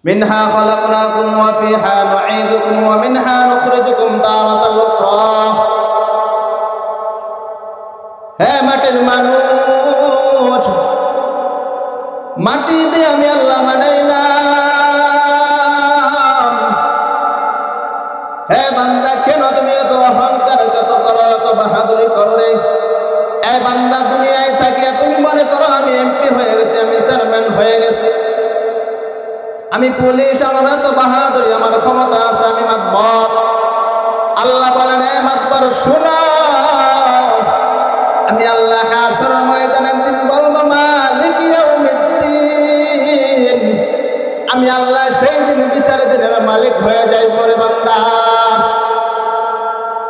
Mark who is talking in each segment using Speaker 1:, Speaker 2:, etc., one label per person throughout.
Speaker 1: মিনহা খালাকনাকুম ওয়া ফিহা নুঈদুকুম ওয়া মিনহা নুখরিজুকুম তারাতাল উখরা। হে মাটির মানুষ, মাটি দিয়ে আমি আল্লাহ বানাইলাম। হে বান্দা, কেন তুমি এত অহংকার যত করো, এত বাহাদুরি করো রে? এই বান্দা, দুনিয়ায় থাকিয়া তুমি মনে করো আমি এমপি হয়ে গেছি, আমি চেয়ারম্যান হয়ে গেছি, আমি পুলিশ, আমার এত বাহাদুরি, আমার ক্ষমতা আছে, আমি মাতবর। আল্লাহ বলেন, এ মাতবর শোনো, আমি আল্লাহ হাশরের ময়দানের দিন বলবো মালিক ইয়াউমিদ্দিন। আমি আল্লাহ সেই দিন বিচারের দিনের মালিক হয়ে যাই। পরে বান্দা,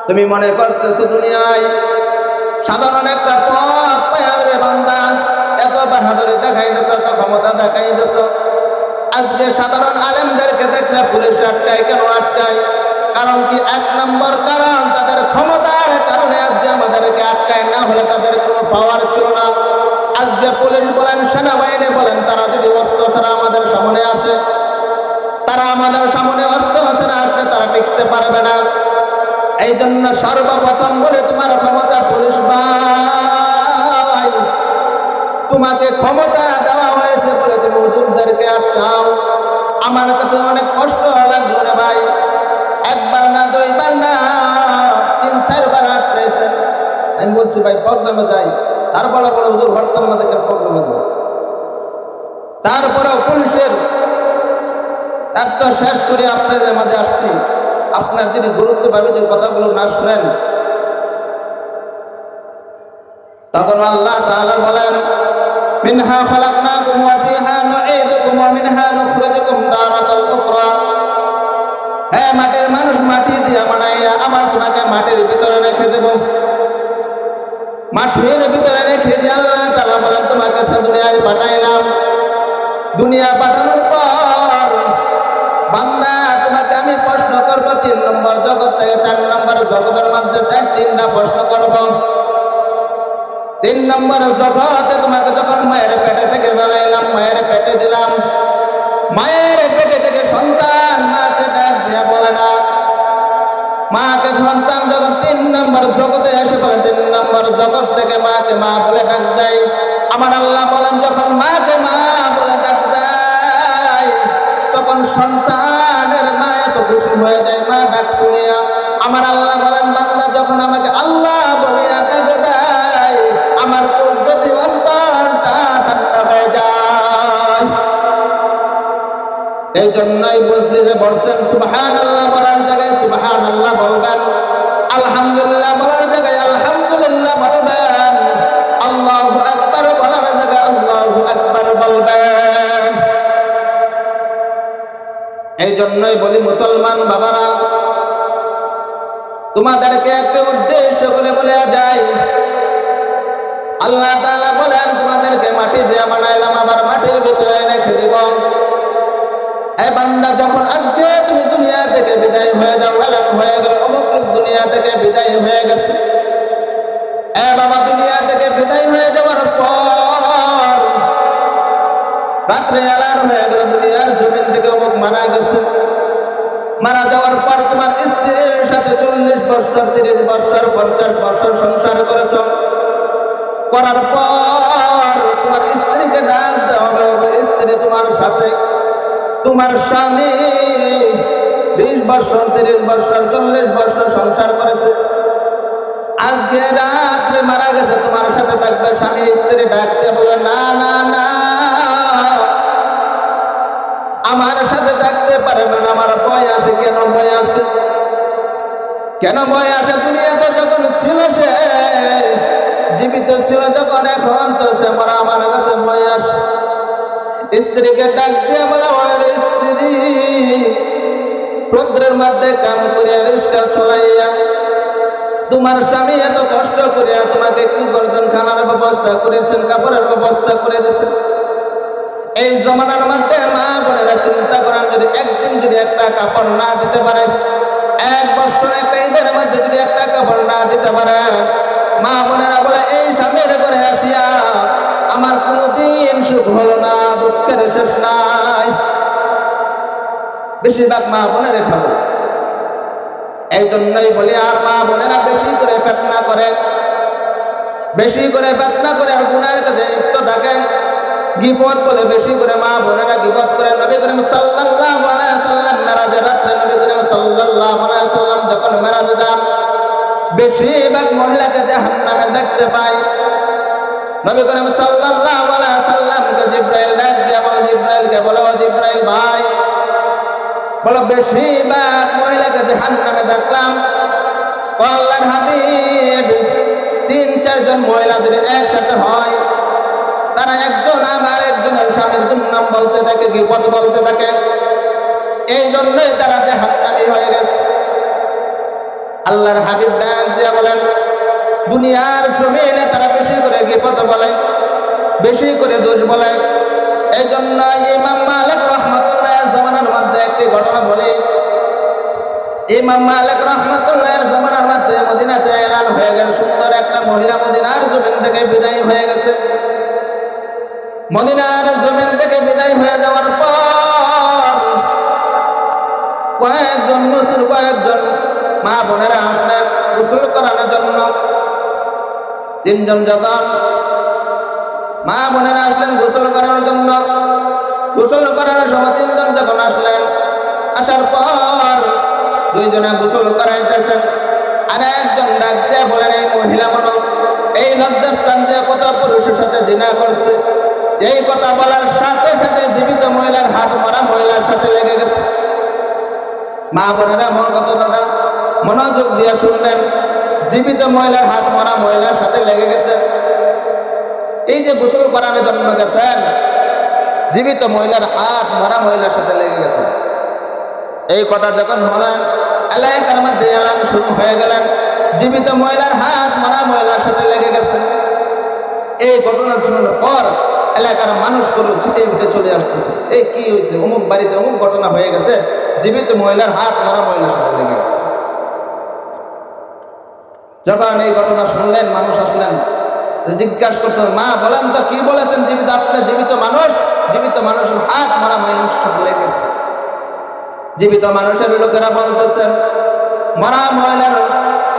Speaker 1: তুমি মনে করতেছো দুনিয়ায় সাধারণ একটা পথ পায়া রে বান্দা, এত বাহাদুরি দেখাইতেছ, এত ক্ষমতা দেখাইতেছ। আজকে সাধারণ আলেমদেরকে দেখলে পুলিশ আটকায়। কেন আটকায়? কারণ কি? এক নম্বর কারণ, তাদের ক্ষমতার কারণে আজকে আমাদেরকে আটকায়, না হলে তাদের কোনো পাওয়ার ছিল না। আজকে পুলিশ বলেন, সেনাবাহিনী বলেন, তারা যদি অস্ত্র ছাড়া আমাদের সামনে আসে, তারা আমাদের সামনে অস্ত্র ছাড়া আসলে তারা টিকতে পারবে না। এই জন্য সর্বপ্রথম বলে, তোমার ক্ষমতা পুলিশ ভাই, তোমাকে ক্ষমতা দেওয়া হয়েছে বলে তুমি হুজুরদেরকে আটকাও। আমার কাছে অনেক কষ্ট লাগলো রে ভাই, একবার না, দুইবার না, 3-4 বার আটকাইছেন। আমি বলছি ভাই প্রোগ্রামে যাই, তারপরে বলে হুজুর হরতাল মাঝে প্রোগ্রামে যাই। তারপরেও পুলিশের এত শেষ করে আপনাদের মাঝে আসছি। আপনার যদি গুরুত্বভাবে যে কথাগুলো না শুনেন, তখন আল্লাহ তাআলা বলেন, মিনহা খালাকনাকুম ওয়া ফিহা নুঈদুকুম ওয়া মিনহা নুখরিজুকুম তারাতাল উখরা। হে মাটির মানুষ, মাটি দিয়ে বানাইয়া আমার তোমাকে মাটির ভিতরে রেখে দেব। মাটির ভিতরে রেখে দিয়ে আল্লাহ তাআলা বলেন, তোমাকে দুনিয়ায় পাঠাইলাম। দুনিয়া পাঠানোর পর বান্দা, তোমাকে আমি প্রশ্ন করবো 3 নম্বর জগৎ থেকে 4 নম্বর জগতের মধ্যে 3টা প্রশ্ন করবো। 3 নম্বর জগতে তোমাকে যখন মায়ের পেটে থেকে বানাইলাম, মায়ের পেটে দিলাম, মায়ের পেটে থেকে সন্তান মাকে ডাক দিয়া বলে না, মাকে সন্তান যখন 3 নম্বর জগতে এসে বলে, 3 নম্বর জগৎ থেকে মাকে মা বলে ডাক দেয়। আমার আল্লাহ বলেন, যখন মাকে মা বলে ডাক দেয়, তখন সন্তানের মা এত খুশি হয়ে যায় মা ডাক শুনিয়া। আমার আল্লাহ বলেন, বান্দা যখন আমাকে আল্লাহ বলিয়া ডাক দেয়, আমার যদি অন্তরটা ঠান্ডা হয়ে যায়। এই জন্যই বুঝতে যে বলছেন সুবহানাল্লাহ বলার জায়গায় সুবহানাল্লাহ বলবেন, আলহামদুলিল্লাহ বলার জায়গায় আলহামদুলিল্লাহ বলবেন, আল্লাহু আকবার বলার জায়গায় আল্লাহু আকবার বলবেন। এই জন্যই বলি মুসলমান বাবারা, তোমাদেরকে একটা উদ্দেশ্য করে বলে যায়। আল্লাহ তাআলা বলেন, তোমাদেরকে মাটি দিয়ে বানাইলাম, আবার মাটির ভিতরে রেখে দিব। এই বান্দা, যখন আজকে তুমি দুনিয়া থেকে বিদায় হয়ে যাও, এলান হয়ে গেল অমুক লোক দুনিয়া থেকে বিদায় হয়ে গেছে। এ বাবা, দুনিয়া থেকে বিদায় হয়ে যাওয়ার পর রাত্রে এলান হয়ে গেল দুনিয়ার জমিন থেকে অমুক মারা গেছে। মারা যাওয়ার পর তোমার স্ত্রীর সাথে 40 বছর, 30 বছর, 50 বছর সংসার করেছ। করার পর তোমার স্ত্রীকে ডাক দেওয়া হবে, স্ত্রী তোমার সাথে, তোমার স্বামী 20 বছর, 30 বছর, 40 বছর সংসার করেছে। আজকে রাত্রে মারা গেছে, তোমার সাথে থাকবে। স্বামী স্ত্রী ডাকতে বলবে, না না না, আমার সাথে থাকতে পারবে না, আমার ভয় আসে। কেন ভয় আসে? কেন ভয় আসে? দুনিয়াতে যখন ছিল সে জীবিত ছিল, যখন এখন তো সে মরা, আমার কাছে ভয় আসে। স্ত্রীকে ডাক দিয়ে বলা হয়, স্ত্রী, রৌদ্রের মধ্যে কাম করিয়া রিস্কা চলাইয়া তোমার স্বামী এত কষ্ট করিয়া তোমাকে কি করছেন? খানার ব্যবস্থা করেছেন, কাপড়ের ব্যবস্থা করে দিয়েছেন। এই জমানার মধ্যে মা বোনেরা চিন্তা করেন, যদি একদিন যদি একটা কাপড় না দিতে পারে, 1 বছর একটা ঈদের মধ্যে যদি একটা কাপড় না দিতে পারে, মা বোনেরা বলে, এই স্বামীর ঘরে আসিয়া আমার কোনোদিন সুখ হলো না, দুঃখের শেষ নাই। বেশিরভাগ মা বোনের খবর। এই জন্যই বলি, আর মা বোনেরা বেশি করে ফিতনা করে, বেশি করে ফিতনা করে আর গুনাহের কাছে লিপ্ত থাকে। গীবত বলে বেশি করে মা বোনেরা গীবত করে। নবী করিম সাল্লাল্লাহু আলাইহি সাল্লাম মেরাজের রাতে নবী করিম সাল্লাল্লাহু আলাইহি সাল্লাম যখন মেরাজে যান, বেশিরভাগ মহিলাকে জাহান্নামে দেখতে পায়। নবী করিম সাল্লাল্লাহু আলাইহি সাল্লামকে জিবরাইল ডাক দিয়ে বলে, জিবরাইলকে বলে, ও জিবরাইল ভাই, বলো বেশিরভাগ মহিলাকে জাহান্নামে দেখলাম। ও আল্লাহর হাবিব, ৩-৪ জন মহিলা যদি একসাথে হয়, তারা একজন আমার একজনের স্বামীর দুর্নাম বলতে থাকে, গীবত বলতে থাকে, এই জন্যই তারা জাহান্নামী হয়ে গেছে। আল্লাহর হাবিব ডাক দিয়ে বলেন, দুনিয়ার জমিনে তারা বেশি করে গীবত বলে, বেশি করে দোষ বলে। এই জন্য ইমাম মালিক রাহমাতুল্লাহির জামানার মধ্যে একটি ঘটনা বলে। ইমাম মালিক রাহমাতুল্লাহির জামানার মধ্যে মদিনাতে এলান হয়ে গেছে, সুন্দর একটা মহিলা মদিনার জমিন থেকে বিদায় হয়ে গেছে। মদিনার জমিন থেকে বিদায় হয়ে যাওয়ার পর কয়েকজন মা বোনেরা আসলেন গোসল করানোর জন্য। 3 জন যখন মা বোনেরা আসলেন গোসল করানোর জন্য, গোসল করানোর সময় 3 জন যখন আসলেন, আসার পর 2 জনে গোসল করাইতেছেন, আর একজন ডাক দিয়ে বলেন, এই মহিলা মনো এই লজ্জাস্থান দিয়ে কত পুরুষের সাথে জিনা করছে। এই কথা বলার সাথে সাথে জীবিত মহিলার হাত মরা মহিলার সাথে লেগে গেছে। মা বোনেরা কতটা মনোযোগ দিয়ে শুনবেন, জীবিত মহিলার হাত মরা মহিলার সাথে লেগে গেছে। এই যে গোসল করানোর জন্য গেছেন, জীবিত মহিলার হাত মরা মহিলার সাথে লেগে গেছে। এই কথা যখন বলেন, এলাকার মধ্যে এলান শুরু হয়ে গেলেন, জীবিত মহিলার হাত মরা মহিলার সাথে লেগে গেছে। এই ঘটনা শোনার পর এলাকার মানুষগুলো ছুটে উঠে চলে আসতেছে, এই কি হয়েছে, অমুক বাড়িতে অমুক ঘটনা হয়ে গেছে, জীবিত মহিলার হাত মরা মহিলার সাথে লেগে গেছে। যখন এই ঘটনা শুনলেন, মানুষ আসলেন, জিজ্ঞাসা করতেন, মা বলেন তো কি বলেছেন, জীবিত আপনার জীবিত মানুষের হাত মরা মহিলার সাথে লেগে গেছে। জীবিত মানুষের লোকেরা বলতেছেন, মরা মহিলার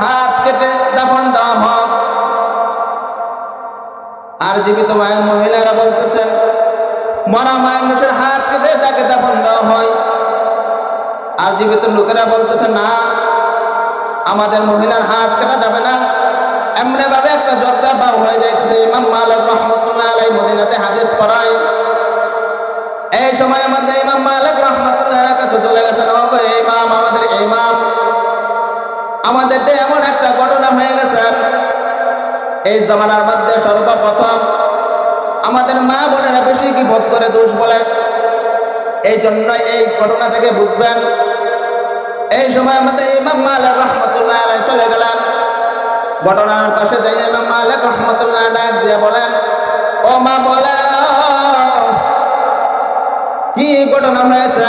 Speaker 1: হাত কেটে দাফন দেওয়া হোক। আর জীবিত মহিলারা বলতেছেন, মরা মানুষের হাত কেটে তাকে দাফন দেওয়া হয়। আর জীবিত লোকেরা বলতেছে, না, আমাদের মহিলার হাত কাটা যাবে না। এমনি ভাবে একটা ঝগড়া ভাব হয়ে যাইতেছে। ইমাম মালিক রাহমাতুল্লাহ আলাইহি মদিনাতে হাদিস পড়ায়। এই সময়ের মধ্যে ইমাম মালিক রাহমাতুল্লাহর কাছে চলে গেছেন, ও ইমাম, আমাদের ইমাম, আমাদের এমন একটা ঘটনা হয়ে গেছে, এই জামানার মধ্যে সর্বপ্রথম আমাদের মা বোনেরা বেশি গীবত করে, দোষ বলে। এই জন্য এই ঘটনা থেকে বুঝবেন। এই সময় আমাদের ইমাম মালিক রাহমাতুল্লাহ আলাইহি চলে গেলেন। ঘটনার পাশে যাই ইমাম মালিক রাহমাতুল্লাহ ডাক দিয়ে বলেন, ও মা, বলে কি ঘটনা হয়েছে?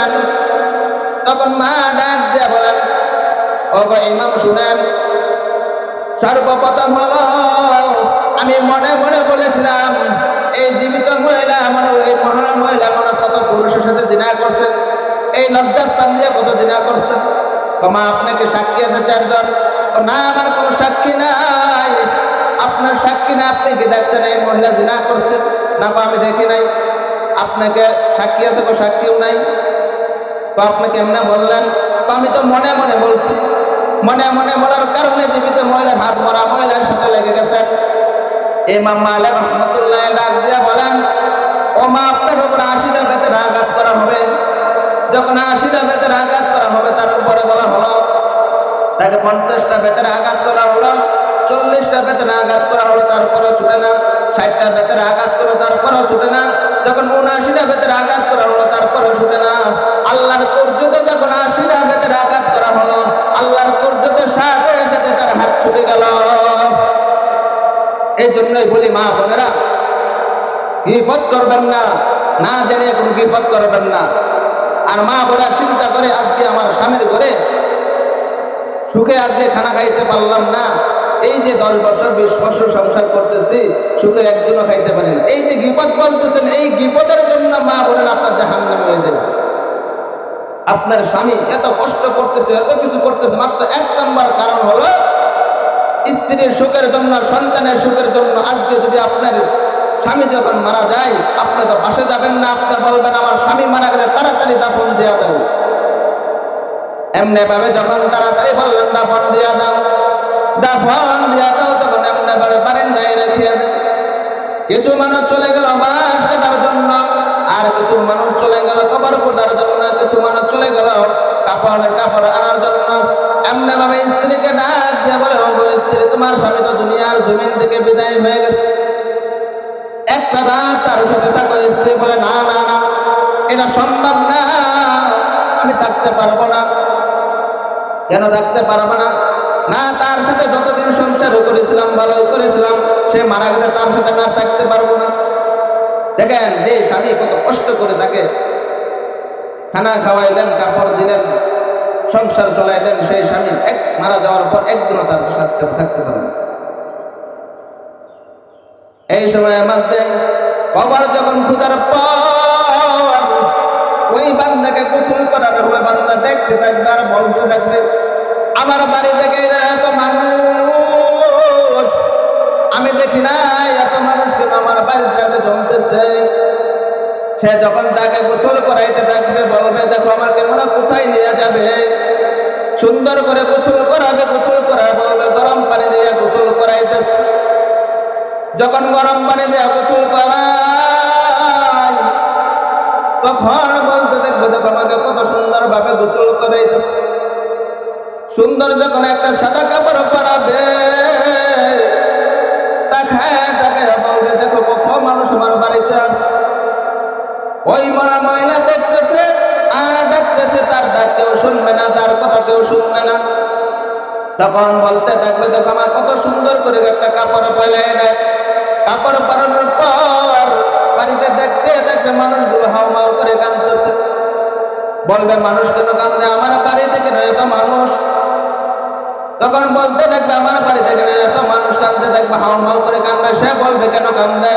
Speaker 1: তখন মা ডাক দিয়ে বলেন, ও ইমাম শুনেন, সর্বপ্রথম হলো আমি মনে মনে বলেছিলাম, এই জীবিত মহিলা মানে এই মহান মহিলা মানে কত পুরুষের সাথে জিনা করছেন, এই লজ্জাস্থান দিয়ে কত জিনা করছেন। মা, আপনাকে সাক্ষী আছে 4 জন? না, আমার কোনো সাক্ষী নাই। আপনার সাক্ষী না, আপনি কি দেখছেন এই মহিলা জিনা করছেন? না, আমি দেখি নাই। আপনাকে সাক্ষী আছে? সাক্ষীও নাই। তো আপনাকে এমনি বললেন? আমি তো মনে মনে বলছি। মনে মনে বলার কারণে জীবিত মহিলার হাত মরা মহিলার সাথে লেগে গেছেন। ইমাম মালিক রাহমাতুল্লাহ ডাক দিয়া বলেন, ও মা, আপনার উপর 80টা বেতের আঘাত করা হবে। যখন 80টা বেতের আঘাত করা হবে, তার উপরে বলা হলো তাকে 50টা বেতের আঘাত করা হলো, 40টা বেতের আঘাত করা হলো, তারপরেও ছুটে না। 60টা বেতের আঘাত করো, তারপরেও ছুটে না। যখন 79টা বেতের আঘাত করা হলো, তারপরেও ছুটে না। আল্লাহর কুদরতে যখন 80টা বেতের আঘাত করা হলো, আল্লাহর কুদরতের সাথে সাথে তার হাত ছুটে গেল। এই জন্যই বলি, মা বোনেরা, গীবত করবেন না, না জেনে কোনো গীবত করবেন না। আর মা বোনেরা চিন্তা করে, আজকে আমার স্বামীর ঘরে সুখে আজকে খানা খাইতে পারলাম না, এই যে 10 বছর 20 বছর সংসার করতেছি, সুখে একদিনও খাইতে পারি না। এই যে গীবত বলতেছেন, এই গীবতের জন্য মা বোনেরা আপনার জাহান্নামে হয়ে যাবে। আপনার স্বামী এত কষ্ট করতেছে, এত কিছু করতেছে, মাত্র এক নম্বর কারণ হলো স্ত্রীর সুখের জন্য, সন্তানের সুখের জন্য। আজকে যদি আপনার স্বামী যখন মারা যায়, আপনি তো পাশে যাবেন না, আপনি বলবেন আমার স্বামী মারা গেলে তাড়াতাড়ি দাফন দেওয়া দাও। এমনি ভাবে যখন তাড়াতাড়ি বললেন দাফন দেওয়া দাও, দাফন দেওয়া দাও, তখন এমনি ভাবে বারান্দায় রেখে দেন। কিছু মানুষ চলে গেল বাঁশ কাটার জন্য, আর কিছু মানুষ চলে গেল কবর খোঁড়ার জন্য, কিছু মানুষ চলে গেল কাপড় আনার জন্য। এমনি ভাবে স্ত্রীকে ডাক দিয়ে বলে, ওগো স্ত্রী, তোমার স্বামী তো দুনিয়ার জমিন থেকে বিদায় হয়ে গেছে, একটা রাত তার সাথে থাকো। স্ত্রী বলে, না না না, এটা সম্ভব না, আমি থাকতে পারবো না। কেন থাকতে পারবো না? না, তার সাথে যতদিন সংসার করেছিলাম, ভালোই করেছিলাম, সে মারা গেছে, তার সাথে আমি আর থাকতে পারবো না। দেখেন যে স্বামী কত কষ্ট করে তাকে খানা খাওয়াইলেন, কাপড় দিলেন, সংসার চলাইলেন, সেই স্বামী মারা যাওয়ার পর একদিনও তার সাথে থাকতে পারেন। এই সময়ের মধ্যে কবর যখন খোঁড়ার পর ওই বান্দাকে গোসল করানো, ওই বান্দা দেখতে থাকবে আর বলতে থাকবে, আমার বাড়ি থেকে এত মানুষ আমি দেখি নাই, এত মানুষ কেন আমার বাড়িতে জমতেছে। সে যখন তাকে গোসল করাইতে থাকবে, বলবে, দেখো আমার কেমন কোথায় নিয়ে যাবে, সুন্দর করে গোসল করাবে, গোসল করা বলবে গরম পানি দিয়ে গোসল করাইতেছে। যখন গরম পানি দিয়ে গোসল করায়, তখন বলতে দেখবে, দেখো আমাকে কত সুন্দর ভাবে গোসল করাইতেছে। সুন্দর যখন একটা সাদা কাপড় পরাবে, তাকে বলবে, দেখো কত মানুষ আমার বাড়িতে আসে। ওই মরা মহিলা দেখতেছে আর ডাকতেছে, তার ডাক কেউ শুনবে না, তার কথা কেউ শুনবে না। তখন বলতে থাকবে, দেখো আমার কত সুন্দর করে একটা কাপড় পাইলে নেয়। কাপড় পরানোর পর বাড়িতে দেখতে দেখবে মানুষগুলো হাউমাউ করে কাঁদতেছে। বলবে, মানুষ কেন কান্দে? আমার বাড়ি থেকে নয় এত মানুষ। তখন বলতে দেখবে, আমার বাড়ি থেকে নয় এত মানুষ কান্দে, দেখবে হাউমাউ করে কান্দে। সে বলবে, কেন কান্দে?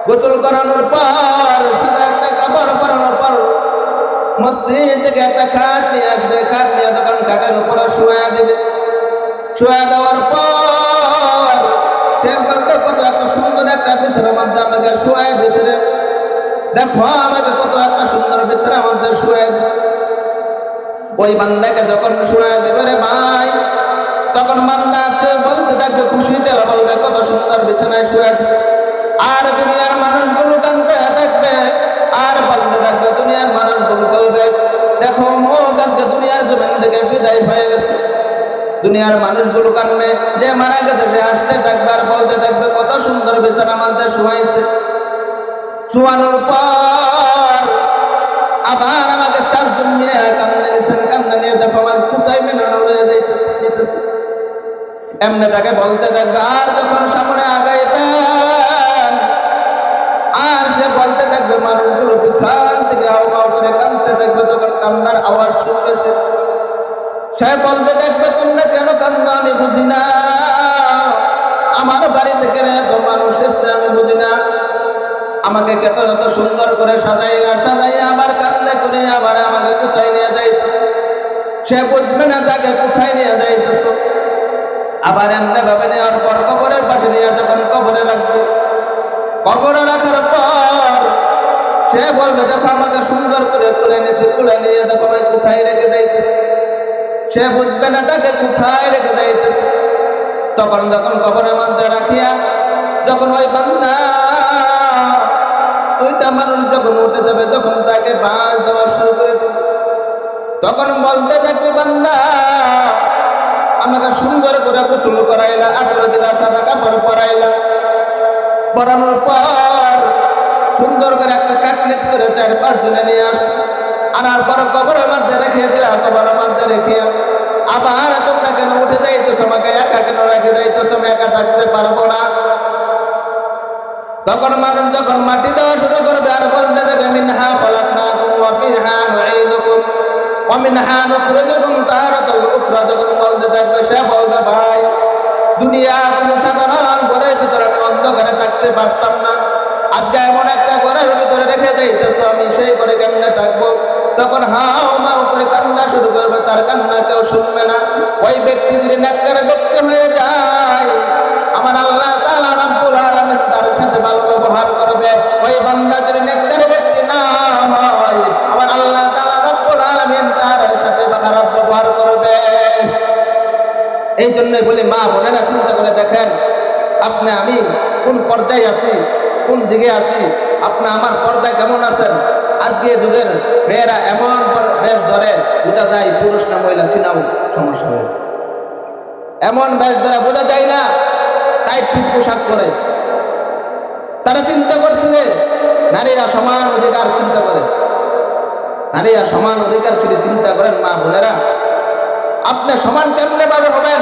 Speaker 1: গোসল করানোর পর, সাদা একটা কাপড় পরানোর পর মসজিদ থেকে একটা খাট নিয়ে আসবে, খাট নিয়ে যখন খাটের উপরে শুয়া দেবে, শুয়া দেওয়ার পর কত একটা সুন্দর একটা বিছানার মধ্যে আমাকে শুয়াই দিয়েছে রে, দেখো আমাকে কত একটা সুন্দর বিছানার মধ্যে শুয়াই দিচ্ছে। ওই বান্দাকে যখন শুয়াই দেবে রে ভাই, তখন বান্দা আছে বলতে থাকবে, খুশিতে বলবে কত সুন্দর বিছানায় শুয়াই দিচ্ছে। আর দুনিয়ার মানুষগুলো কাঁদতে থাকবে আর বলতে থাকবে, দুনিয়ার মানুষগুলো বলবে, দেখো মোর আজকে দুনিয়ার জমিন থেকে বিদায় হয়ে গেছে। দুনিয়ার মানুষগুলো কানবে, যে মারা গেছে সে আসতে থাকবে আর বলতে থাকবে, কত সুন্দর বিছানা মধ্যে শুয়াইছে। শুয়ানোর পর আবার আমাকে চারজন মিলে কান্দে নিয়েছেন, কান্দে নিয়ে দেখো আমাকে কোথায় মেনানো হয়ে যাইতেছে। এমনি তাকে বলতে থাকবে। আর যখন সামনে আগাইবেন আর সে বলতে থাকবে, মানুষগুলো পিছন থেকে হাওমাও করে কাঁদতে থাকবে। যখন কান্নার আওয়াজ শুনবে সে বলতে থাকবে, তোমরা কেন কান্দো আমি বুঝি না, আমার বাড়ি থেকে এত মানুষ এসছে আমি বুঝি না, আমাকে যত সুন্দর করে সাজাই আবার কান্দে করে আবার আমাকে কোথায় নিয়ে যাইতেছে। সে বুঝবে না তাকে কোথায় নিয়ে যাইতেছ। আবার এমনি ভাবে নেওয়ার পর কবরের পাশে নিয়ে যখন কবরে রাখবে, কবরে রাখার পর সে বলবে, দেখো আমাকে সুন্দর করে তুলে নিয়েছে, তুলে নিয়ে দেখো আমাকে কোথায় রেখে যাইতেছে। সে বুঝবে না তাকে কোথায় রেখে যাইতেছে। তখন যখন কবরের মধ্যে রাখিয়া যখন ওই বান্দা ওইটা মানুষ যখন উঠে যাবে, যখন তাকে বাঁশ দেওয়া শুরু করে দেবে, তখন বলতে থাকবে, বান্দা আমাকে সুন্দর করে গোসল করাইলা, আঠারো দিলা, সাদা কাপড় পরাইলা, পরানোর পর সুন্দর করে একটা কাটলেট করে 4-5 জনে নিয়ে আস, আনার পর কবরের মধ্যে রেখে দিলা। কবরের মধ্যে রেখিয়া আবার তোমরা কেন উঠে যাইতেছো, আমাকে একা কেন রেখে যাইতেছো, আমি একা থাকতে পারবো না। তখন মানুষ যখন মাটি দেওয়া শুরু করবে আর বলতে থাকে, মিনহা খলাকনাকুম ওয়া ফিহা নুঈদুকুম ওয়া মিনহা নুখরিজুকুম তারাতাল উখরা। যখন বলতে থাকবে সে বলবে, ভাই দুনিয়া কোনো সাধারণ ঘরের ভিতরে আমি অন্ধকারে থাকতে পারতাম না, আজকে এমন একটা ঘরের ভিতরে রেখে যাইতেছো, আমি সেই ঘরে কেমনে থাকবো? যখন হাও মাও করে কান্না শুরু করবে, তার কান্না কেউ শুনবে না। ওই ব্যক্তি যদি নেককার ব্যক্তি হয়ে যায়, আমার আল্লাহ তাআলা রাব্বুল আলামিন তার সাথে ভালো ব্যবহার করবে। ওই বান্দা যদি নেককার ব্যক্তি না হয়, আমার আল্লাহ তাআলা রাব্বুল আলামিন তার সাথে খারাপ ব্যবহার করবে। এই জন্যই বলি, মা বোনেরা চিন্তা করে দেখেন, আপনি আমি কোন পর্যায়ে আছি, কোন দিকে আছি, আপনি আমার পর্দায় কেমন আছেন। আজকে যুগের মেয়েরা এমন বেশ ধরে বোঝা যায় পুরুষ না মহিলা চিনাও সমস্যা হয়ে যায়। এমন বেশ ধরে বোঝা যায় না, টাইট ফিট পোশাক পরে। তারা চিন্তা করছে যে নারীরা সমান অধিকার চিন্তা করে, নারীরা সমান অধিকার যদি চিন্তা করেন, মা বোনেরা আপনি সমান কেমনে ভাবে হবেন?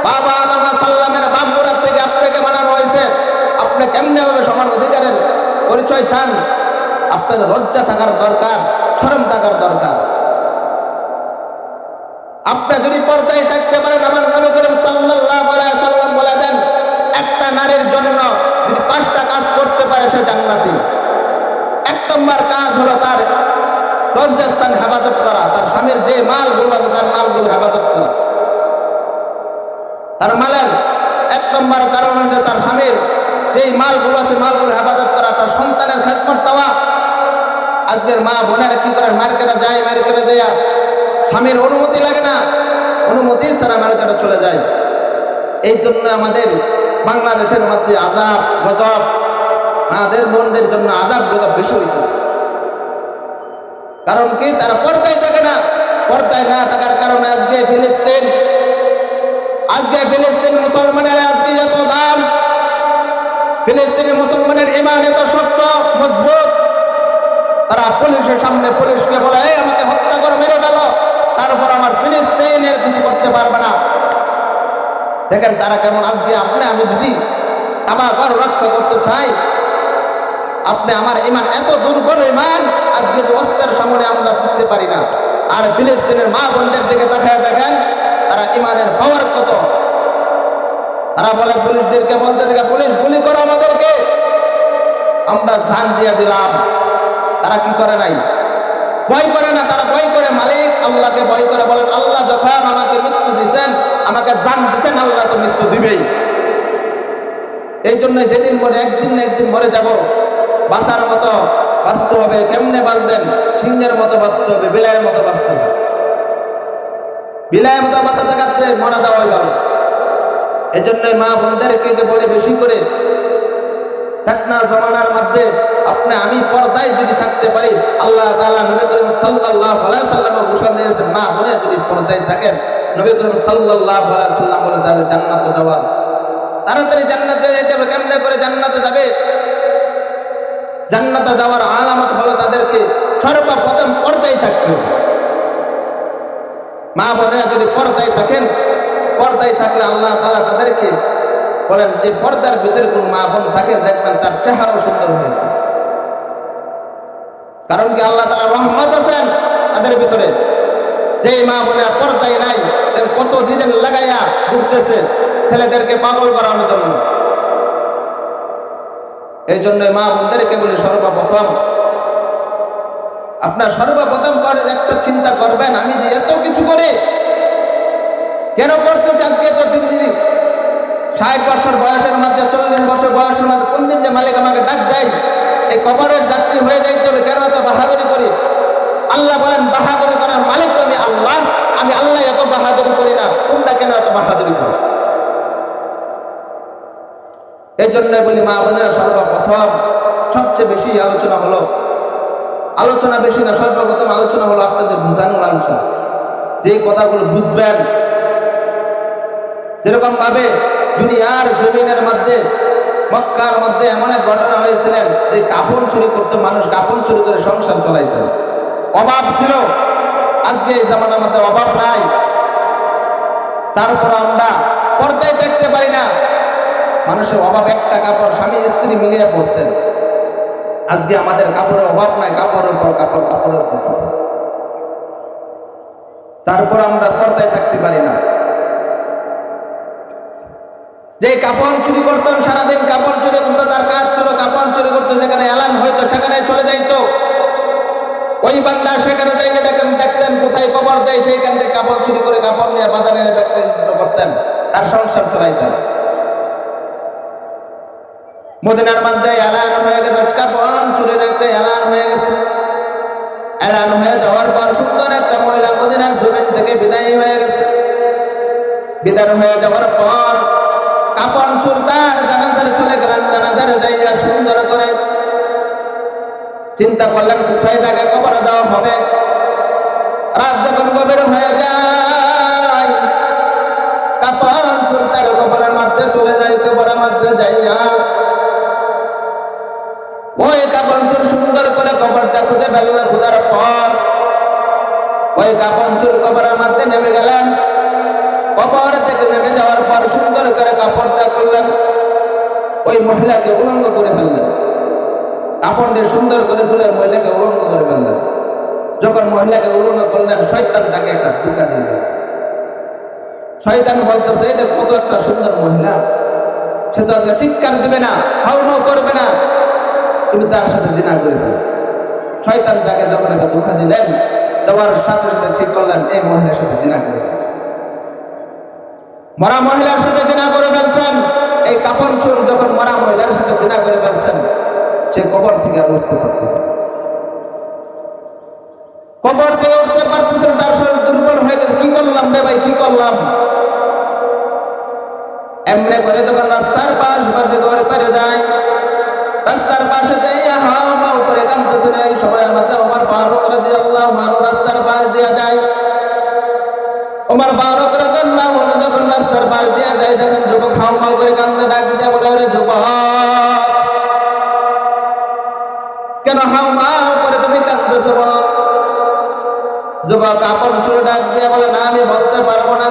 Speaker 1: বাবা আদম আলাইহিস সালামের বাপগুড়ার থেকে আপনাকে বানানো হয়েছে, আপনি কেমনে ভাবে সমান অধিকারের পরিচয় চান? আপনার লজ্জা থাকার দরকার, শরম থাকার দরকার। আপনি যদি পর্দায় থাকতে পারেন, আমার নবী করিম সাল্লাল্লাহু আলাইহি ওয়াসাল্লাম বলে দেন, একটা নারীর জন্য যদি 5টা কাজ করতে পারে সে জান্নাতি। 1 নম্বর কাজ হলো তার লজ্জাস্থান হেফাজত করা, তার স্বামীর যে মালগুলো আছে তার মালগুলো হেফাজত করা। তার মালের 1 নম্বর কারণ হচ্ছে তার স্বামীর যেই মালগুলো আছে মালগুলো হেফাজত করা, তার সন্তানের খেদমত দেওয়া। আজকের মা বোনেরা কি করেন? মার্কেটে যায়, মার্কেটে দেয়া স্বামীর অনুমতি লাগে না, অনুমতি ছাড়া মার্কেটে চলে যায়। এই জন্য আমাদের বাংলাদেশের মধ্যে আযাব গজব, আমাদের বোনদের জন্য আযাব গজব বেশি হইতেছে। কারণ কি? তারা পর্দায় থাকে না। পর্দায় না থাকার কারণে আজকে ফিলিস্তিন মুসলমানের আজকে এত দাম, ফিলিস্তিনি মুসলমানের ঈমান এত শক্ত মজবুত, তারা পুলিশের সামনে পুলিশকে বলে, এই আমাকে হত্যা করে মেরে ফেলো, তারপর আমার ফিলিস্তিনের কিছু করতে পারবে না। দেখেন তারা কেমন। আজকে আপনি আমি যদি আমার ঘর রক্ষা করতে চাই, আপনি আমার ঈমান এত দুর্বল ঈমান, আজকে যে অস্ত্রের সামনে আমরা টিকতে পারি না। আর ফিলিস্তিনের মা বোনদের দিকে তাকায় দেখেন তারা ঈমানের পাওয়ার কত। তারা বলে পুলিশদেরকে বলতে দেখে, পুলিশ গুলি করো আমাদেরকে, আমরা জান দিয়ে দিলাম। তারা কি করে নাই? ভয় করে না। তারা ভয় করে মালিক আল্লাহকে ভয় করে, বলেন আল্লাহ যখন আমাকে মৃত্যু দিচ্ছেন, আমাকে জান দিচ্ছেন, আল্লাহ তো মৃত্যু দিবেই। এই জন্য যেদিন মরে একদিন না একদিন মরে যাব, বাঁচার মতো বাঁচতে হবে। কেমনে বাঁচবেন? সিংহের মতো বাঁচতে হবে, বিলাইয়ের মতো বাঁচতে হবে। বিলাইয়ের মতো বাঁচা থাকাতে মরা যাওয়াই ভালো। এই জন্যই মা বোনদেরকে বলে, বেশি করে ফিতনার জমানার মধ্যে আপনি আমি পর্দায় যদি থাকতে পারি, আল্লাহ তাআলা নবী করিম সাল্লাল্লাহু আলাইহি ওয়াসাল্লাম ঘোষণা দিয়েছেন, মা বোনে যদি পর্দায় থাকেন, নবী করিম সাল্লাল্লাহু আলাইহি ওয়াসাল্লাম বলে তাদের জান্নাতে যাওয়ার, তাড়াতাড়ি জান্নাতে যেতে হবে। কেমনে করে জান্নাতে যাবে? জান্নাতে যাওয়ার আলামত হলো তাদেরকে সর্বপ্রথম পর্দায় থাকতে হবে। মা বোনেরা যদি পর্দায় থাকেন, পর্দায় থাকলে আল্লাহ তাআলা তাদেরকে বলেন যে পর্দার ভিতরে কোন মা বোন থাকে, দেখবেন তার চেহারাও সুন্দর হয়ে যায়। কারণ কি? আল্লাহ তাআলা রহমত আছেন তাদের ভিতরে। যে মা বোনেরা পর্দায় নাই, কত ডিজাইন লাগাইয়া ঘুরতেছে ছেলেদেরকে পাগল করানোর জন্য। এই জন্য মা বোনদেরকে বলি, সর্বপ্রথম একটা চিন্তা করবেন, আমি যে এত কিছু করে কেন করতেছি? আজকে তো দিন 60 বছর বয়সের মধ্যে, 40 বছর বয়সের মধ্যে কোন দিন যে মালিক আমাকে ডাক দেয় এই কবরের যাত্রী হয়ে যাইতে হবে, কেন এত বাহাদুরি করি? আল্লাহ বলেন, বাহাদুরি করার মালিক তো আমি আল্লাহ। আমি আল্লাহ এত বাহাদুরি করি না, তোমরা কেন এত বাহাদুরি করো? এই জন্য বলি, মা বোনেরা সর্বপ্রথম সবচেয়ে বেশি আলোচনা বেশি না, সর্বপ্রথম আলোচনা হলো আপনাদের বুঝানোর আলোচনা। যে কথাগুলো বুঝবেন, যেরকম ভাবে দুনিয়ার জমিনের মধ্যে মক্কার মধ্যে এমন এক ঘটনা হয়েছিলেন যে কাপড় চুরি করতে, মানুষ কাপড় চুরি করে সংসার চালাইতেন। অভাব ছিল। আজকে এই জামানার মধ্যে অভাব নাই, তারপর আমরা পর্দায় দেখতে পারি না। মানুষের অভাব, একটা কাপড় স্বামী স্ত্রী মিলিয়ে পড়তেন। আজকে আমাদের কাপড়ের অভাব নাই, কাপড়ের পর কাপড়, কাপড়ের পর কাপড়। তারপর আমরা পর্দায় থাকতে পারি না। যে কাপড় চুরি করতেন, সারাদিন কাপড় চুরি করতে তার কাজ ছিল, কাপড় চুরি করতে যেখানে এলান হইতো সেখানে চলে যাইতো। ওই বান্দা সেখানে কোথায় কবর দেয় সেইখান থেকে কাপড় চুরি করে কাপড় নিয়ে বাজারে বিক্রি করতেন আর সংসার চালাইতেন। মদিনার মধ্যে এলান হয়ে গেছে, কাপড় চুরির একটা এলান হয়ে গেছে। এলান হয়ে যাওয়ার পর সুন্দর একটা মহিলা মদিনার জমিন থেকে বিদায় হয়ে গেছে। বিদায় হয়ে যাওয়ার পর কাপড় চুর তার জানাজারে চলে গেলেন। জানাজারে যাইয়া সুন্দর করে চিন্তা করলেন কোথায় তাকে কবর দেওয়া হবে। রাত যখন গভীর হয়ে যায়, কাপড় চুর তার কবরের মধ্যে চলে যায়। কবরের মধ্যে যাইয়া ওই কাপড় চুর সুন্দর করে কবরটা খুঁজে ফেললেন। খুঁজার পর ওই কাপড় চুর কবরের মধ্যে নেমে গেলেন। কবর থেকে নেমে যাওয়ার পর সুন্দর করে কাপড়টা করলেন, ওই মহিলাকে উলঙ্গ করে ফেললেন। কাপড় দিয়ে সুন্দর করে তুলে মহিলাকে উলঙ্গ করে ফেললেন। যখন মহিলাকে উলঙ্গ করলেন, শয়তান তাকে একটা ধোঁকা দিয়ে দিল। শয়তান বলতেছে এই যে কত একটা সুন্দর মহিলা, সে তো আজকে চিৎকার দিবে না, হাউ হাউ করবে না, তুমি তার সাথে জিনা করে ফেলো। শয়তান তাকে যখন একটা ধোঁকা দিলেন, দেওয়ার সাথে সাথে ঠিক করলেন এই মহিলার সাথে জিনা করে ফেলছে। মরা মহিলার সাথে জিনা করে ফেলছেন। এই কাপড় চোর যখন মরা মহিলার সাথে জিনা করে ফেলছেন, সে কবর থেকে আর উঠতে পারতেছে, কবর থেকে উঠতে পারতেছে, তার শরীর দুর্বল হয়ে গেছে। কি করলাম রে ভাই, কি করলাম? এমনি করে যখন রাস্তার পাশে ঘরে পেরে যায়, রাস্তার পাশে যাইয়া হাও হাও করে কাঁদতেছে। এই সময়ের মধ্যে ওমর ফারুক রাদিয়াল্লাহু আনহু রাস্তার পাশ দিয়ে যায়। ওমর ফারুক রাদিয়াল্লাহু আনহু যখন রাস্তার পাশ দিয়ে যায়, দেখেন যুবক হাও হাও করে কাঁদতে, ডাক দিয়ে বলে ওরে যুবক, কেন হাও হাও করে তুমি কাঁদতেছো বলো? যুবক কাপড় চুরে ডাক দিয়ে বলে না, আমি বলতে পারবো না।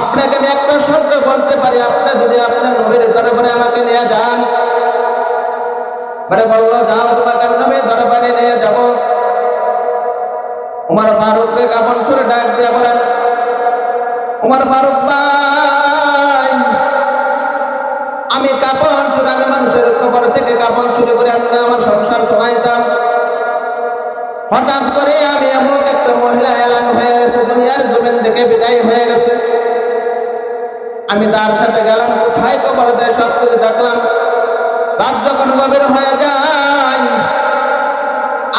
Speaker 1: আপনাকে নিয়ে একটা শব্দ বলতে পারি, আপনি যদি আপনার নবীর দরবারে আমাকে নিয়ে যান। মানে বললো যাও, তোমাকে নবীর দরবারে নিয়ে যাব। ওমর ফারুককে কাপড় চুরে ডাক দিয়ে বলেন, ওমর ফারুক ভাই, আমি কাপড় চুরে, আমি মানুষের কবর থেকে কাপড় চুরি করে আপনি আমার সংসার চলাইতাম। হঠাৎ করে আমি এমন একটা মহিলা এলান হয়ে গেছে, দুনিয়ার জমিন থেকে বিদায় হয়ে গেছে। আমি তার সাথে গেলাম, কোথায় কবর দেয় সব কিছু দেখলাম। রাত যখন গভীর হয়ে যায়,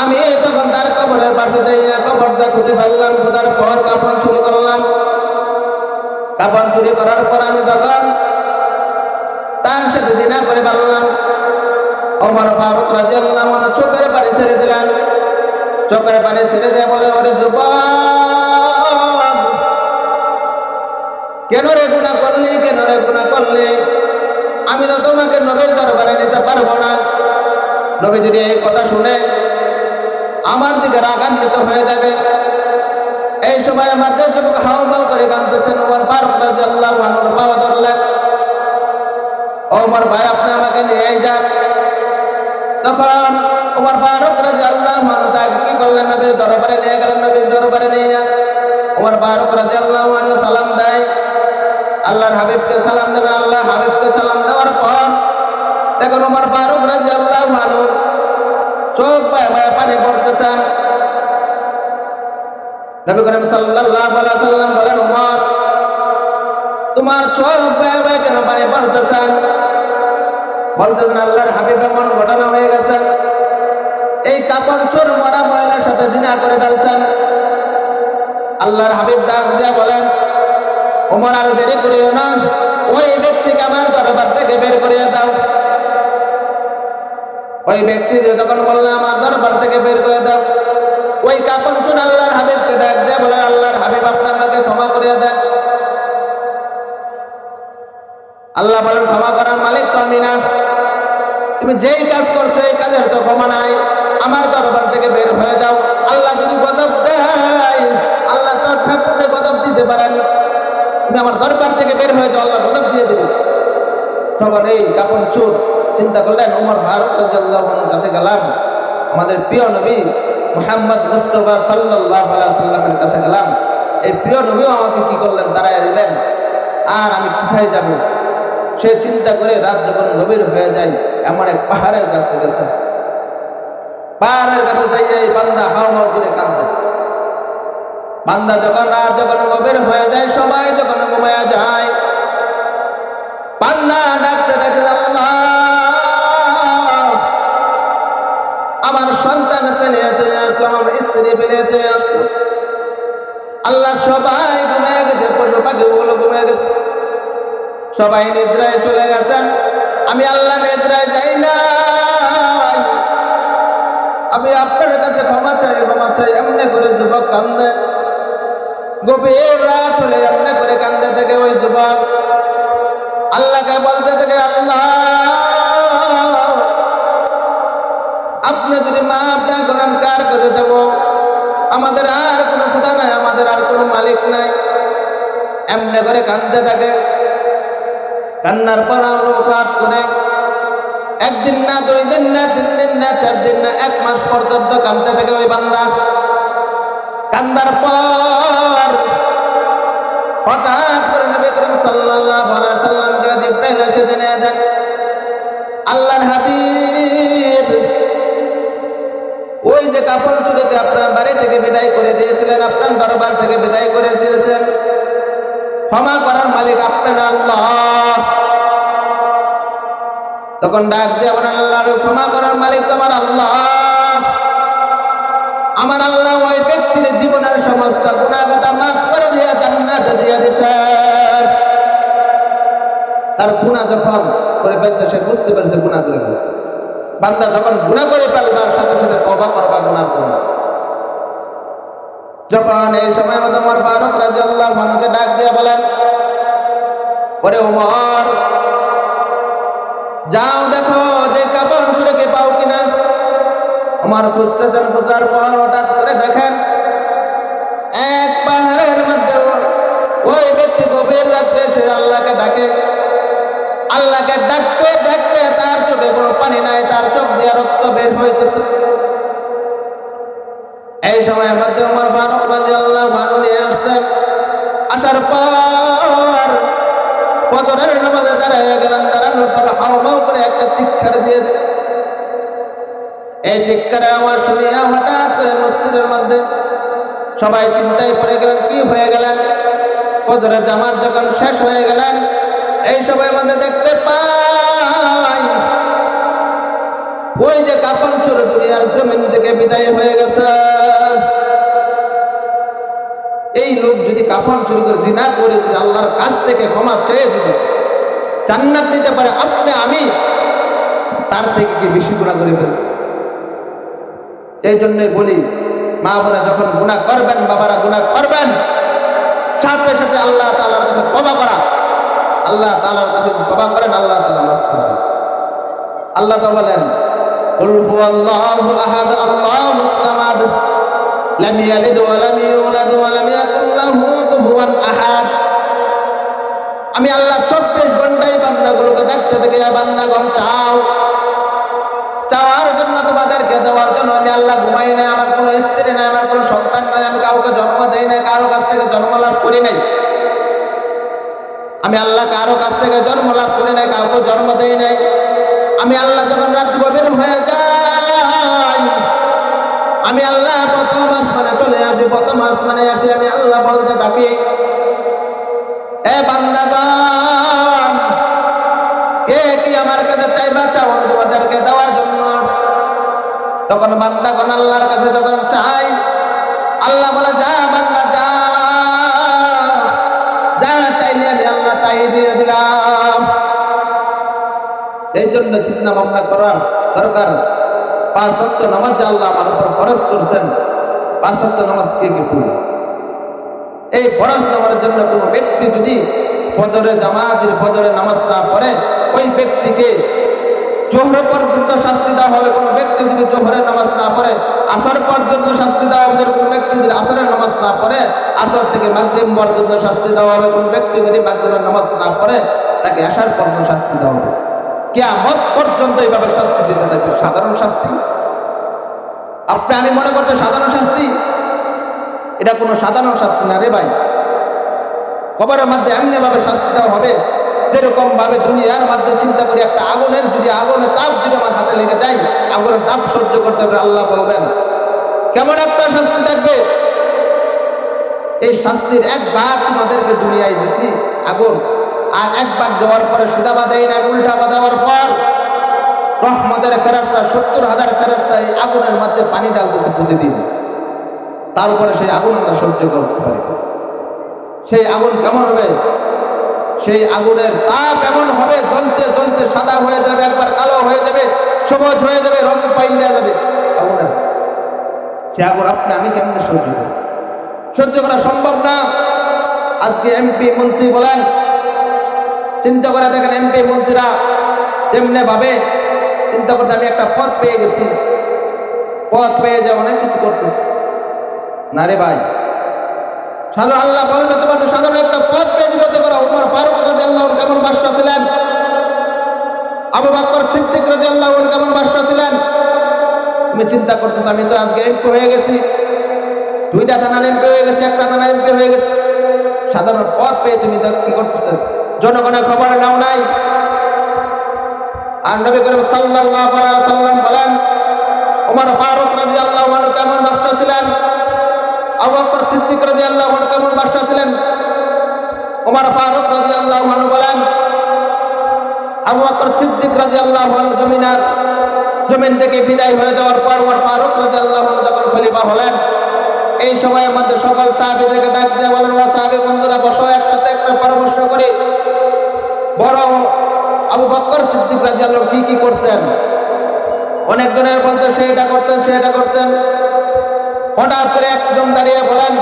Speaker 1: আমি তখন তার কবরের পাশে যাইয়া কবরটা খুঁজে ফেললাম। খোঁজার পর কাপড় চুরি করলাম। কাপড় চুরি করার পর আমি তখন তার সাথে জিনা করে ফেললাম। ওমর ফারুক রাদিয়াল্লাহু আনহু চোখের পানি ছেড়ে দিলেন। চোখের পানি ছেড়ে দিয়ে বলে ওরে যুবক, কেন রে গুনাহ করলি, কেন রে গুনাহ করলি? আমি তো তোমাকে নবীর দরবারে নিতে পারবো না। নবী যদি এই কথা শুনে আমার দিকে রাগান্বিত হয়ে যাবে। এই সময় আমাদের যুবক হাও হাও করে কাঁদতেছেন। ওমর ফারুক রাদিয়াল্লাহু আনহুর পা ধরলেন, ওমর ভাই আপনি আমাকে নিয়ে যান। তখন ওমর ফারুক রাদিয়াল্লাহু আনহু তাকে কি করলেন, নবীর দরবারে নিয়ে গেলেন। নবীর দরবারে নিয়ে ওমর ফারুক রাদিয়াল্লাহু আনহু সালাম দেয়, আল্লাহর হাবিবকে সালাম দেন। আল্লাহ হাবিবকে সালাম দেওয়ার পর দেখুন ওমর ফারুক রাদিয়াল্লাহু আনহু চোখ বায়ে পানি পড়তেছেন। নবী করিম সাল্লাল্লাহু আলাইহি ওয়াসাল্লাম বলেন, ওমর তোমার চোখ বায়ে কেন পানি পড়তেছেন? বলতেছেন আল্লাহর হাবিব এমন ঘটনা হয়ে গেছে, এই কাপড় চোর মরা মহিলার সাথে জিনা করে ফেলছেন। আল্লাহর হাবিব ডাক দিয়া বলেন, ওমর আর দেরি করিও না, ওই ব্যক্তিকে আমার দরবার থেকে বের করিয়ে দাও। ওই ব্যক্তি যখন বললো আমার দরবার থেকে বের করে দাও, ওই কাপড় চোর আল্লাহর হাবিবকে ডাক দিয়া বলেন, আল্লাহর হাবিব আপনি আমাকে ক্ষমা করিয়ে দেন। আল্লাহ বলেন, ক্ষমা করার মালিক তো আমি না, তুমি যেই কাজ করছো এই কাজের তো ক্ষমা নাই, আমার দরবার থেকে বের হয়ে যাও। আল্লাহ যদি গজব দেয়, আল্লাহ তোর ঠাকুরকে গজব দিতে পারেন, তুমি আমার দরবার থেকে বের হয়ে যাও, আল্লাহ গজব দিয়ে দেবে। তখন এই কাপড় চোর চিন্তা করলেন, ওমর ফারুক রাদিয়াল্লাহু আনহুর কাছে গেলাম, আমাদের প্রিয় নবী মুহাম্মদ মুস্তাফা সাল্লাল্লাহু আলাইহি ওয়াসাল্লামের কাছে গেলাম। এই প্রিয় নবীও আমাকে কি করলেন, দাঁড়াইয়া দিলেন, আর আমি কোথায় যাব? সে চিন্তা করে রাত যখন গভীর হয়ে যায়, এমন এক পাহাড়ের কাছে গেছে। পাহাড়ের কাছে যাইয়া এই বান্দা হাও হাও করে কাঁদে। বান্দা যখন রাত যখন গভীর হয়ে যায়, সবাই যখন ঘুমায়া যায়, বান্দা ডাকতে দেখেন, আল্লাহ আমার সন্তান ফেলে তুই আসলাম, আমার স্ত্রী ফেলে তুই আসলাম। আল্লাহ সবাই ঘুমিয়ে গেছে, পশু পাখিগুলো ঘুমিয়ে গেছে, সবাই নিদ্রায় চলে গেছেন। আমি আল্লাহ নিদ্রায় যাই না, আমি আপনার কাছে ক্ষমা চাই। এমনি করে যুবক কান্দে, গভীর রাত হলে এমনি করে কান্দে থেকে ওই যুবক আল্লাহকে বলতে থাকে, আল্লাহ আপনি যদি মাফ না করেন কার কাছে যাব? আমাদের আর কোনো খোদা নাই, আমাদের আর কোনো মালিক নাই। এমনি করে কান্দতে থাকে। কান্নার পর আরো রাত করে একদিন না, 2 দিন না, 3 দিন না, 4 দিন না, 1 মাস পর্যন্ত কান্দতে থাকে ওই বান্দা। কান্দার পর হঠাৎ করে নবী করিম সাল্লাল্লাহু আলাইহি সাল্লামকে জিবরাইল এসে জানিয়ে দেন, আল্লাহর হাবিব ওই যে কাফন চুরিকে আপনার বাড়ি থেকে বিদায় করে দিয়েছিলেন, আপনার দরবার থেকে বিদায় করে দিয়েছেন, ক্ষমা করার মালিক আপনার আল্লাহ। তখন ডাক দিয়ে বলেন, আল্লাহর ক্ষমা করার মালিক তোমার আল্লাহ। আমার আল্লাহ ওই ব্যক্তির জীবনের সমস্ত গুনাহগাতা মাফ করে দিয়ে জান্নাতে দিয়ে দিয়েছেন। তার গুনাহ যখন করে ফেলছে, সে বুঝতে পেরেছে গুনাহ করে ফেলছে। বান্দা যখন গুনাহ করে ফেলবার সাথে সাথে তওবা করবা গুনার জন্য। যখন এই সময় ওমর ফারুক রাদিয়াল্লাহু আনহুকে ডাক দিয়ে বলেন, ওরে ওমর, যাও দেখো যে কাফন চুরিকে পাও কিনা। ওমর খুঁজতেছেন, খোঁজার পর হঠাৎ করে দেখেন এক পাহাড়ের মধ্যে ওই ব্যক্তি গভীর রাত্রে সে আল্লাহকে ডাকে। আল্লাহকে ডাকতে ডাকতে তার চোখে কোনো পানি নাই, তার চোখ দিয়ে রক্ত বের হইতেছে। এই সময়ের মধ্যে ওমর ফারুক রাদিয়াল্লাহু আনহু নিয়ে আসছেন। আসার পর ফজরের নামাজে দাঁড়ায় গেলেন। দাঁড়ানোর পর হাউ মাউ করে একটা চিৎকার দিয়ে দিলেন। এই চিৎকারের আওয়াজ শুনিয়া হঠাৎ করে মসজিদের মধ্যে সবাই চিন্তায় পড়ে গেলেন, কি হয়ে গেলেন। ফজরের জামাত যখন শেষ হয়ে গেলেন, এই সময়ের মধ্যে দেখতে পাই ওই যে কাফন চোর দুনিয়ার জমিন থেকে বিদায় হয়ে গেছে। এই লোক যদি কাফন চুরি করে জিনা করে যদি আল্লাহর কাছ থেকে ক্ষমা চেয়ে যদি জান্নাত নিতে পারে, আপনি আমি তার থেকে কি বেশি গুনাহ করে ফেলছি। এই জন্যই বলি, মা বোনা যখন গুনাহ করবেন, বাবারা গুনাহ করবেন, সাথে সাথে আল্লাহ তাআলার কাছে তওবা করা। আল্লাহ তাআলার কাছে তওবা করেন, আল্লাহ তাআলা মাফ করবেন। আল্লাহ তো বলেন, কুল হুয়াল্লাহু আহাদ আল্লাহুস সামাদ লাম ইয়ালিদ ওয়া লাম ইউলাদ ওয়া লাম ইয়াকুল লাহু কুফুয়ান আহাদ। আমি আল্লাহ 24 ঘন্টায় বান্দাগুলোকে ডাকতে থাকি, বান্দাগণ চাও। চাওয়ার জন্য তোমাদেরকে দেওয়ার জন্য আমি আল্লাহ ঘুমাই নাই, আমার কোনো স্ত্রী নাই, আমার কোনো সন্তান নাই, আমি কাউকে জন্ম দেই নাই, কারো কাছ থেকে জন্ম লাভ করি নাই। আমি আল্লাহ কারো কাছ থেকে জন্ম লাভ করি নাই, কাউকে জন্ম দেই নাই। আমি আল্লাহ যখন রাত গভীর হয়ে যাই, আমি আল্লাহ প্রথম আসমানে চলে আসি। প্রথম আসমানে আসি আমি আল্লাহ বলতে থাকি, এ বান্দাগণ, কে কি আমার কাছে চাইবা চাও, আমি তোমাদেরকে দেওয়ার জন্য। তখন বান্দাগণ আল্লাহর কাছে যখন চাই, আল্লাহ বলে, যা বান্দা যা, যা চাইলে আমি আল্লাহ তাই দিয়ে দিলাম। এই জন্য চিন্তা ভাবনা করার দরকার। 5 ওয়াক্ত নামাজ আল্লাহ আমার উপর ফরজ করছেন, 5 ওয়াক্ত নামাজ কে কে পড়ে। এই ফরজ নামাজের জন্য কোনো ব্যক্তি যদি ফজরে জামাতের ফজরে নামাজ না পড়ে, ওই ব্যক্তিকে জোহর পর্যন্ত শাস্তি দেওয়া হবে। কোনো ব্যক্তি যদি জোহরের নামাজ না পড়ে, আসর পর্যন্ত শাস্তি দেওয়া হবে। কোনো ব্যক্তি যদি আসরের নামাজ না পড়ে, আসর থেকে মাগরিব পর্যন্ত শাস্তি দেওয়া হবে। কোনো ব্যক্তি যদি মাগরিবের নামাজ না পড়ে, তাকে আসার পর্যন্ত শাস্তি দেওয়া হবে। কিয়ামত পর্যন্ত এইভাবে শাস্তি দিতে থাকবে। সাধারণ শাস্তি আপনি আমি মনে করতে সাধারণ শাস্তি, এটা কোনো সাধারণ শাস্তি না রে ভাই। কবরের মধ্যে এমনি ভাবে শাস্তি দেওয়া হবে, যেরকম ভাবে দুনিয়ার মধ্যে চিন্তা করি, একটা আগুনের তাপ যদি আমার হাতে লেগে যায়, আগুনের তাপ সহ্য করতে পারে, আল্লাহ বলবেন কেমন একটা শাস্তি থাকবে। এই শাস্তির এক ভাগ তোমাদেরকে দুনিয়ায় দিছি আগুন, আর এক ভাগ দেওয়ার পরে সিধা বাঁধাই না, উল্টা দেওয়ার পর রহমতের ফেরেশতা 70,000 ফেরেশতা এই আগুনের মধ্যে পানি ঢালতেছে প্রতিদিন। তারপরে সেই আগুন আমরা সহ্য করতে পারি। সেই আগুন কেমন হবে? সেই আগুনের তাপ এমন হবে, জ্বলতে জ্বলতে সাদা হয়ে যাবে, একবার কালো হয়ে যাবে, সবুজ হয়ে যাবে, রং পাল্টে যাবে আগুনের। সে আগুন আপনি আমি কেমনে সহ্য করব? সহ্য করা সম্ভব না। আজকে এমপি মন্ত্রী বলেন, চিন্তা করে দেখেন এমপি মন্ত্রীরা যেমনে ভাবে, চিন্তা করতে আমি একটা পদ পেয়ে গেছি, পদ পেয়ে যা অনেক কিছু করতেছি না রে ভাই। সাধারণ আল্লাহ বলবে তোমার সাধারণ একটা পদ পেয়ে জীবিত করা। উমর ফারুক রাদিয়াল্লাহু আনহু কেমন বাদশা ছিলেন, আবু বকর সিদ্দিক রাদিয়াল্লাহু আনহু কেমন বাদশা ছিলেন। তুমি চিন্তা করতেছ আমি তো আজকে এমপি হয়ে গেছি, 2টা থানার এমপি হয়ে গেছি, 1টা থানার এমপি হয়ে গেছি। সাধারণ পদ পেয়ে তুমি কি করতেছ? জনগণের খবর নাও নাই। আর নবী করিম সাল্লাল্লাহু আলাইহি ওয়াসাল্লাম বলেন ওমর ফারুক রাদিয়াল্লাহু আনহু কেমন বাদশা ছিলেন, আবু বকর সিদ্দিক রাদিয়াল্লাহু আনহু কেমন বাদশা ছিলেন। ওমর ফারুক রাদিয়াল্লাহু আনহু বলেন আবু বকর সিদ্দিক রাদিয়াল্লাহু আনহু জমিন থেকে বিদায় হয়ে যাওয়ার পর ওমর ফারুক রাদিয়াল্লাহু আনহু যখন খলিফা হলেন, এই সময়ের মধ্যে সকল সাহাবীদেরকে ডাক দিয়ে বলেন, ও সাহাবী বন্ধুরা বসো, একসাথে একটা পরামর্শ করি। বড় আবু বকর সিদ্দিক রাদিয়াল্লাহু আনহু কি করতেন? অনেকজনের বলতে সে এটা করতেন, সে এটা করতেন। হঠাৎ করে একজন দাঁড়িয়ে বলেন,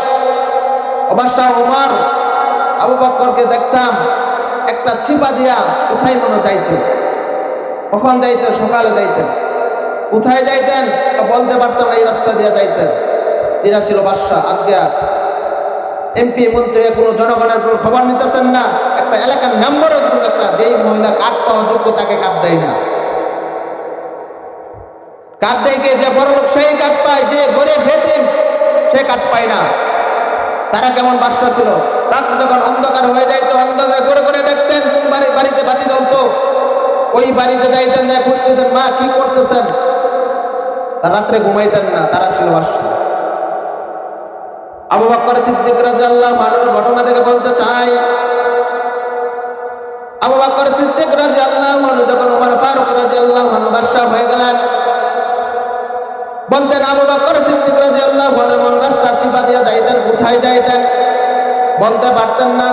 Speaker 1: ও বাদশাহ ওমর, আবু বকরকে দেখতাম একটা ছিপা দিয়া কোথায় মনে যাইতো। কখন যাইতেন? সকালে যাইতেন। কোথায় যাইতেন বলতে পারতাম না, এই রাস্তা দিয়ে যাইতেন। এরা ছিল বাদশাহ। আজকে এমপি মন্ত্রী কোনো জনগণের কোনো খবর নিতেছেন না। একটা এলাকার নাম্বারও ধরুন, একটা যেই মহিলা কার্ড পাওয়ার যোগ্য তাকে কার্ড দেয় না। কার্ড দেয় কে? যে বড় লোক সেই কার্ড পায়, যে গরিব ভেতিম সে কার্ড পায় না। তারা কেমন বাদশা ছিল? রাত্রে যখন অন্ধকার হয়ে যাইতো, অন্ধকারে করে করে দেখতেন কোন বাড়িতে বাতি জ্বলতো, ওই বাড়িতে যাইতেন, যায় খুঁজতেন মা কি করতেছেন। তার রাত্রে ঘুমাইতেন না। তারা ছিল বাদশা। আবু বকর সিদ্দিক রাদিয়াল্লাহু আনহুর ঘটনা থেকে বলতে চাই, আবু বকর সিদ্দিক রাদিয়াল্লাহু আনহু যখন ওমর ফারুক রাদিয়াল্লাহু আনহু বাদশা হয়ে গেলেন, বলতেন আবু বকর সিদ্দিক রাদিয়াল্লাহু আনহু রাস্তা চিপা দিয়ে যাইতেন, কোথায় যাইতেন বলতে পারতেন না।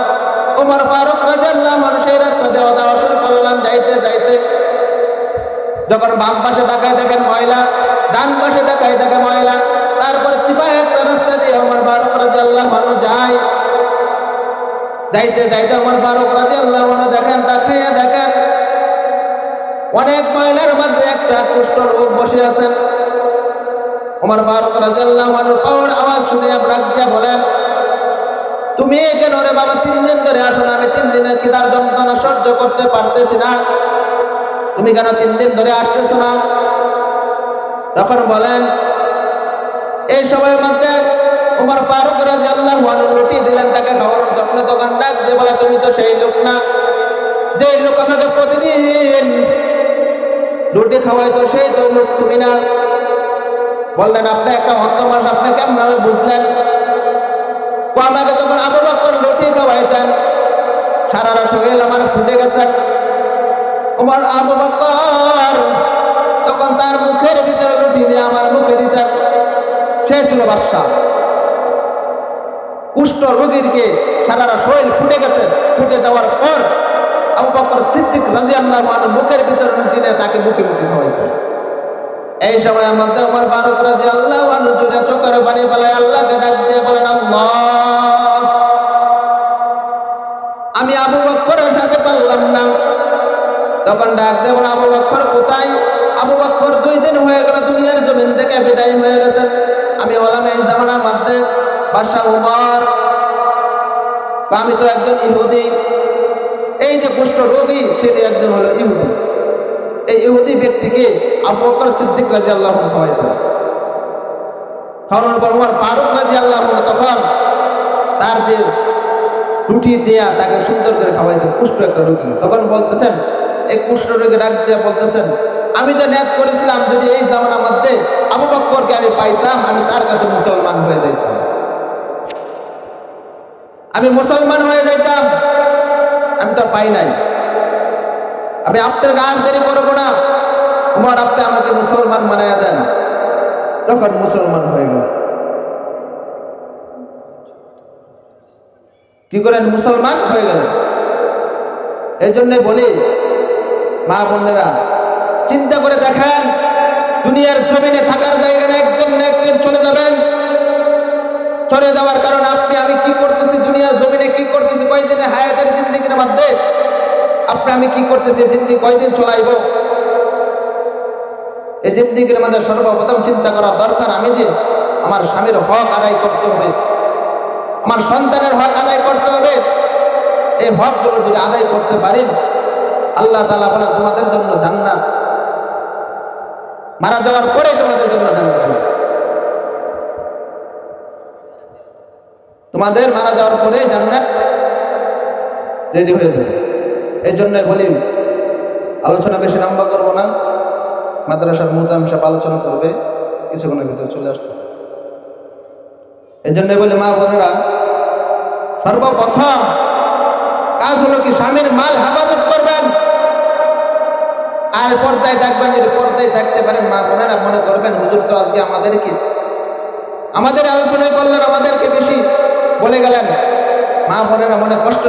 Speaker 1: ওমর ফারুক রাদিয়াল্লাহু আনহু সেই রাস্তা দিয়ে যাওয়া শুরু করলেন। যাইতে যাইতে যখন বাম পাশে তাকায় দেখেন ময়লা, ডান পাশে তাকায় দেখে ময়লা, তারপরে চিপা একটা রাস্তা দিয়ে ওমর ফারুক রাদিয়াল্লাহু আনহু যায়। যাইতে যাইতে ওমর ফারুক রাদিয়াল্লাহু আনহু দেখেন, তাকাইয়া দেখেন অনেক ময়লার মধ্যে একটা কুষ্ঠ রোগ বসে আছেন। ওমর ফারুক রাদিয়াল্লাহু আনহু পাওয়ার আওয়াজ শুনে ডাক দিয়ে বলেন, তুমি কেন রে বাবা 3 দিন ধরে আসো না? আমি 3 দিনের খিদার যন্ত্রণা সহ্য করতে পারতেছি না, তুমি কেন 3 দিন ধরে আসতেছ না? তখন বলেন, এই সময়ের মধ্যে ওমর ফারুক রাদিয়াল্লাহু আনহু রুটি দিলেন তাকে খাওয়ানোর জন্য। তখন ডাক দিয়ে বলে, তুমি তো সেই লোক না যে লোক আমাকে প্রতিদিন রুটি খাওয়াইতো, সেই তো লোক তুমি না। বললেন, আপনি একটা অন্ধ মানুষ, আপনি কেমন বুঝলেন? আমাকে যখন আবু বকর রুটি খাওয়াইতেন সারা শরীর আমার ফুটে গেছে। ওমর আবু বকর তখন তার মুখের ভিতরে রুটি দিয়ে আমার মুখে দিতেন। সে ছিল বাদশা। কুষ্ঠ রোগীরকে সারা শরীর ফুটে গেছে, ফুটে যাওয়ার পর আবু বকর সিদ্দিক রাদিয়াল্লাহু আনহু মুখের ভিতরে রুটি নিয়ে তাকে মুখে মুখে খাওয়াইতেন। এই সময়ের মধ্যে ওমর ফারুক রাদিয়াল্লাহু আনহু দুইটা চোখের পানি ফেলে আল্লাহকে ডাক দিয়ে বলেন, আল্লাহ, আমি আবু বকরের সাথে পারলাম না। তখন ডাক দিয়ে বলে, আবু বকর কোথায়? আবু বকর 2 দিন হয়ে গেল দুনিয়ার জমিন থেকে বিদায় হয়ে গেছেন। আমি হলাম এই জামানার মধ্যে বাদশা ওমর, আমি তো একজন ইহুদি। এই যে কুষ্ঠ রোগী সেটি একজন হলো ইহুদি। এই ইহুদি ব্যক্তিকে আবু বকর সিদ্দিক রাদিয়াল্লাহু আনহু খাওয়াইতেন। খাওয়ানোর পর ওমর ফারুক রাদিয়াল্লাহু আনহু তখন তার যে রুটি দেয়া তাকে সুন্দর করে খাওয়াইতেন। কুষ্ঠ একটা রোগী তখন বলতেছেন, এই কুষ্ঠ রোগী ডাক দিয়ে বলতেছেন, আমি তো নিয়ত করেছিলাম যদি এই জামানার মধ্যে আবু বকরকে আমি পাইতাম, আমি তার কাছে মুসলমান হয়ে যেতাম। আমি মুসলমান হয়ে যাইতাম, আমি তো আর পাই নাই। আমি আপনার কাজ দেরি করবো না, উমর আপনি আমাকে মুসলমান বানায়া দেন। তখন মুসলমান হয়ে গেল। কি করেন? মুসলমান হয়ে গেলেন। এই জন্য বলি মা বোনেরা, চিন্তা করে দেখেন, দুনিয়ার জমিনে থাকার জায়গায় একদিন না একদিন চলে যাবেন। চলে যাওয়ার কারণ আপনি আমি কি করতেছি, দুনিয়ার জমিনে কি করতেছি, কয়দিনের হায়াতের জিন্দেগির মধ্যে আপনি আমি কি করতেছি, জিন্দেগি কয়দিন চলাইব। এই জিন্দেগির মধ্যে সর্বপ্রথম চিন্তা করা দরকার, আমি যে আমার স্বামীর হক আদায় করতে হবে, আমার সন্তানের হক আদায় করতে হবে। এই হকগুলো যদি আদায় করতে পারি, আল্লাহ তাআলা বলেন তোমাদের জন্য জান্নাত, মারা যাওয়ার পরে তোমাদের জন্য জান্নাত, তোমাদের মারা যাওয়ার পরে জান্নাত রেডি হয়ে যাবে। এই জন্য বলি, আলোচনা বেশি লম্বা করবো না, মাদ্রাসার মুহতামিম সাহেব আলোচনা করবে, কিছুক্ষণের ভিতরে চলে আসতেছে। এই জন্য বলি মা বোনেরা, সর্বপ্রথম কাজ হলো কি, স্বামীর মাল হেফাজত করবেন। আর পর্দায় থাকবেন। যদি পর্দায় থাকতে পারেন মা বোনেরা, মনে করবেন হুজুর তো আজকে আমাদের আলোচনায় করলেন, আমাদেরকে বেশি বলে গেলেন। মা বোনেরা মনে কষ্ট